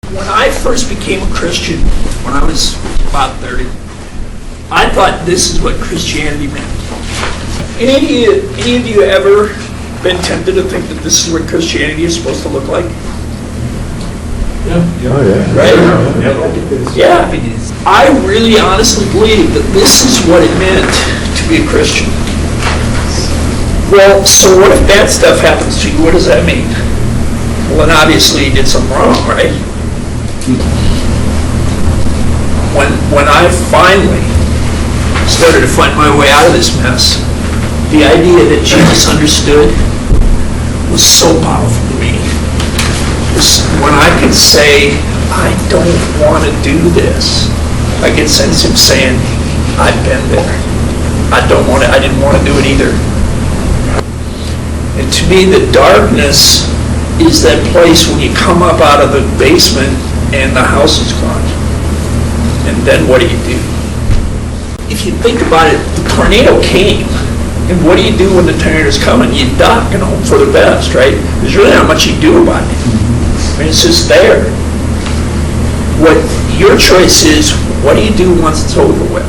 When I first became a Christian, when I was about 30, I thought this is what Christianity meant. Any of you ever been tempted to think that this is what Christianity is supposed to look like? Yeah. Oh, yeah. Right? Yeah. Yeah. I really honestly believe that this is what it meant to be a Christian. Well, so what if bad stuff happens to you? What does that mean? Well, then obviously you did something wrong, right? When I finally started to find my way out of this mess, the idea that Jesus understood was so powerful to me. When I could say, I don't want to do this, I could sense him saying, I've been there. I didn't want to do it either. And to me, the darkness is that place when you come up out of the basement and the house is gone. And then what do you do? If you think about it, the tornado came. And what do you do when the tornado's coming? You duck and hope for the best, right? There's really not much you do about it. I mean, it's just there. What your choice is, what do you do once it's over with?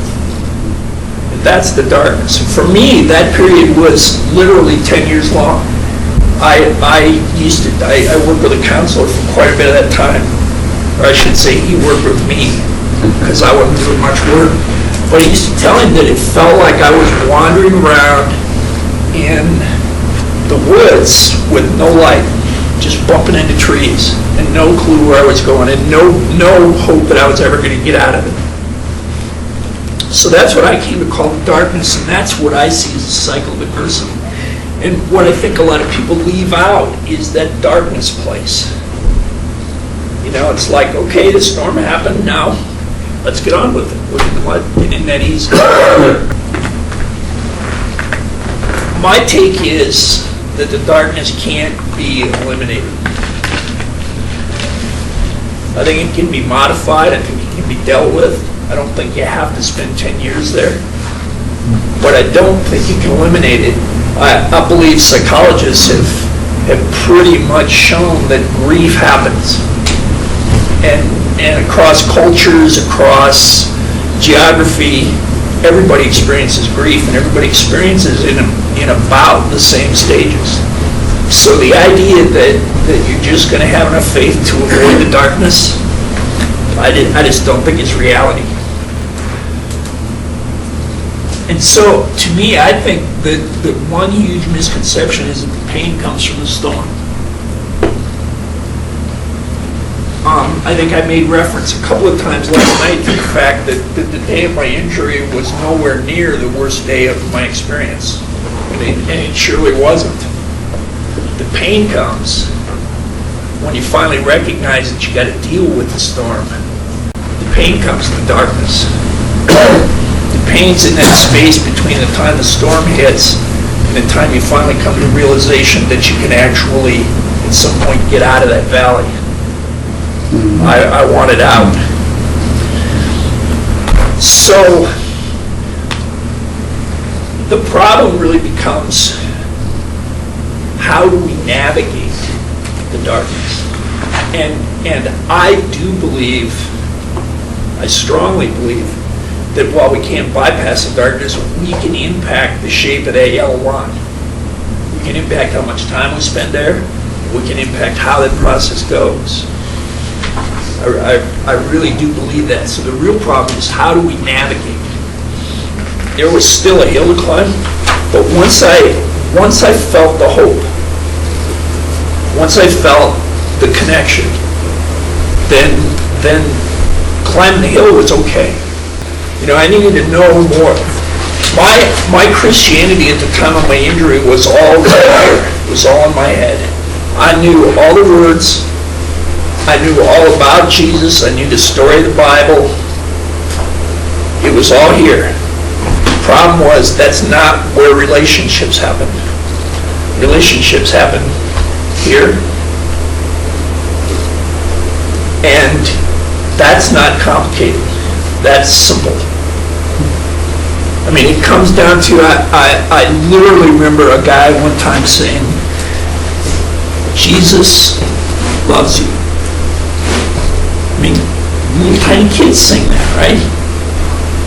And that's the darkness. And for me, that period was literally 10 years long. I worked with a counselor for quite a bit of that time. Or I should say, he worked with me, because I wasn't doing much work. But I used to tell him that it felt like I was wandering around in the woods with no light, just bumping into trees, and no clue where I was going, and no hope that I was ever going to get out of it. So that's what I came to call darkness, and that's what I see as a cycle of adversity. And what I think a lot of people leave out is that darkness place. You know, it's like, okay, the storm happened, now let's get on with it. It isn't that easy. My take is that the darkness can't be eliminated. I think it can be modified. I think it can be dealt with. I don't think you have to spend 10 years there. But I don't think you can eliminate it. I believe psychologists have pretty much shown that grief happens. And across cultures, across geography, everybody experiences grief, and everybody experiences it in about the same stages. So the idea that you're just going to have enough faith to avoid the darkness, I just don't think it's reality. And so, to me, I think that one huge misconception is that the pain comes from the storm. I think I made reference a couple of times last night to the fact that the day of my injury was nowhere near the worst day of my experience. And it surely wasn't. The pain comes when you finally recognize that you got to deal with the storm. The pain comes in the darkness. The pain's in that space between the time the storm hits and the time you finally come to the realization that you can actually, at some point, get out of that valley. I wanted out. So the problem really becomes, how do we navigate the darkness? And I do believe, I strongly believe, that while we can't bypass the darkness, we can impact the shape of that yellow line. We can impact how much time we spend there. We can impact how that process goes. I really do believe that. So the real problem is, how do we navigate? There was still a hill to climb, but once I felt the hope, once I felt the connection, then climbing the hill was okay. You know, I needed to know more. My Christianity at the time of my injury was all there. It was all in my head. I knew all the words. I knew all about Jesus. I knew the story of the Bible. It was all here. The problem was, that's not where relationships happen. Relationships happen here. And that's not complicated. That's simple. I mean, it comes down to, I literally remember a guy one time saying, Jesus loves you. Little tiny kids sing that, right?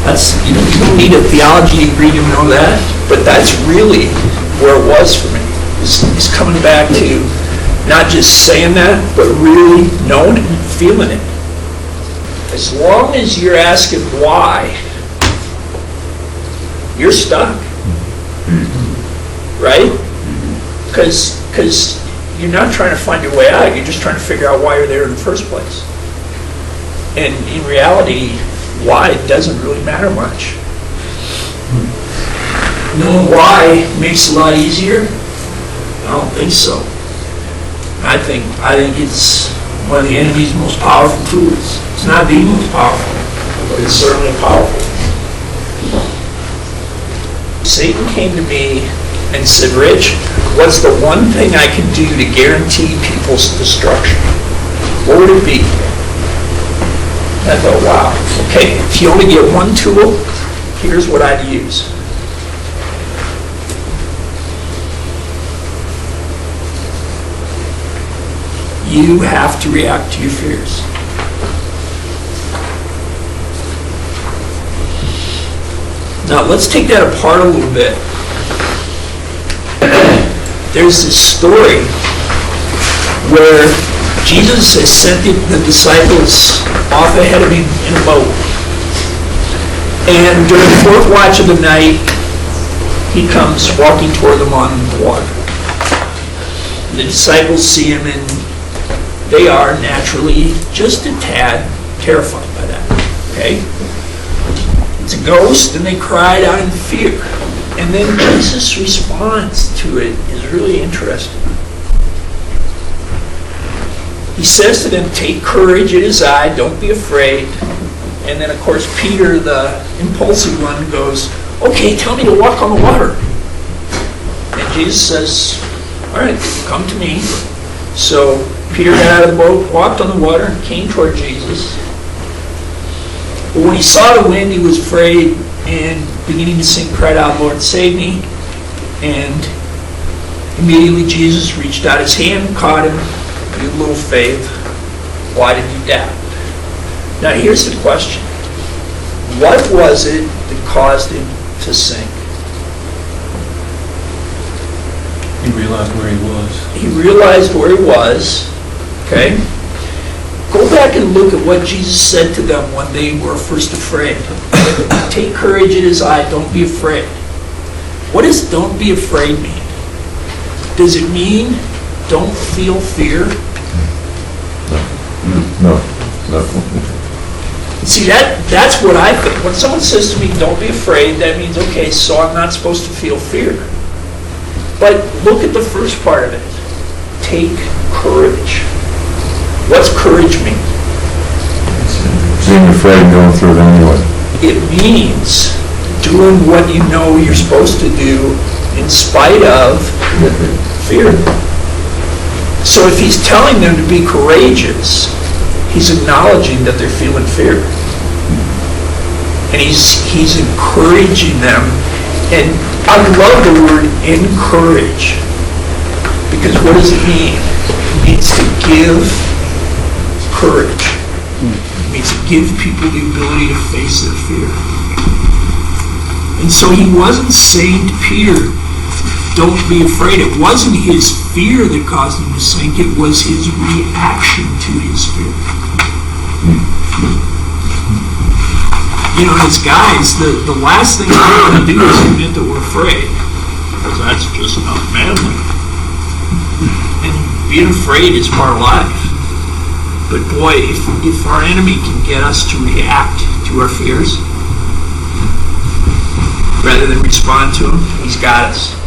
That's, you don't need a theology degree to know that, but that's really where it was for me. Is coming back to not just saying that, but really knowing it and feeling it. As long as you're asking why, you're stuck, right? Because you're not trying to find your way out, you're just trying to figure out why you're there in the first place. And in reality, why doesn't really matter much. Knowing why makes it a lot easier? I don't think so. I think it's one of the enemy's most powerful tools. It's not the most powerful, but it's certainly powerful. Satan came to me and said, Rich, what's the one thing I can do to guarantee people's destruction? What would it be? I thought, wow, okay, if you only get one tool, here's what I'd use. You have to react to your fears. Now, let's take that apart a little bit. There's this story where Jesus has sent the disciples off ahead of him in a boat. And during the fourth watch of the night, he comes walking toward them on the water. The disciples see him, and they are naturally just a tad terrified by that. Okay? It's a ghost, and they cried out in fear. And then Jesus' response to it is really interesting. He says to them, take courage, it is I, don't be afraid. And then, of course, Peter, the impulsive one, goes, okay, tell me to walk on the water. And Jesus says, all right, come to me. So Peter got out of the boat, walked on the water, and came toward Jesus. But when he saw the wind, he was afraid, and beginning to sink, cried out, Lord, save me. And immediately Jesus reached out his hand, caught him. You little faith, why did you doubt? Now here's the question. What was it that caused him to sink? He realized where he was. He realized where he was. Okay? Go back and look at what Jesus said to them when they were first afraid. Take courage, it is I, don't be afraid. What does don't be afraid mean? Does it mean don't feel fear? No. See, that's what I think. When someone says to me, don't be afraid, that means, okay, so I'm not supposed to feel fear. But look at the first part of it. Take courage. What's courage mean? Being afraid and going through it anyway. It means doing what you know you're supposed to do in spite of fear. So if he's telling them to be courageous, he's acknowledging that they're feeling fear. And he's encouraging them. And I love the word encourage. Because what does it mean? It means to give courage. It means to give people the ability to face their fear. And so he wasn't saying to Peter, don't be afraid. It wasn't his fear that caused him to sink. It was his reaction to his fear. You know, as guys, the last thing we want to do is admit that we're afraid. Because that's just not manly. And being afraid is part of life. But boy, if our enemy can get us to react to our fears, rather than respond to them, he's got us.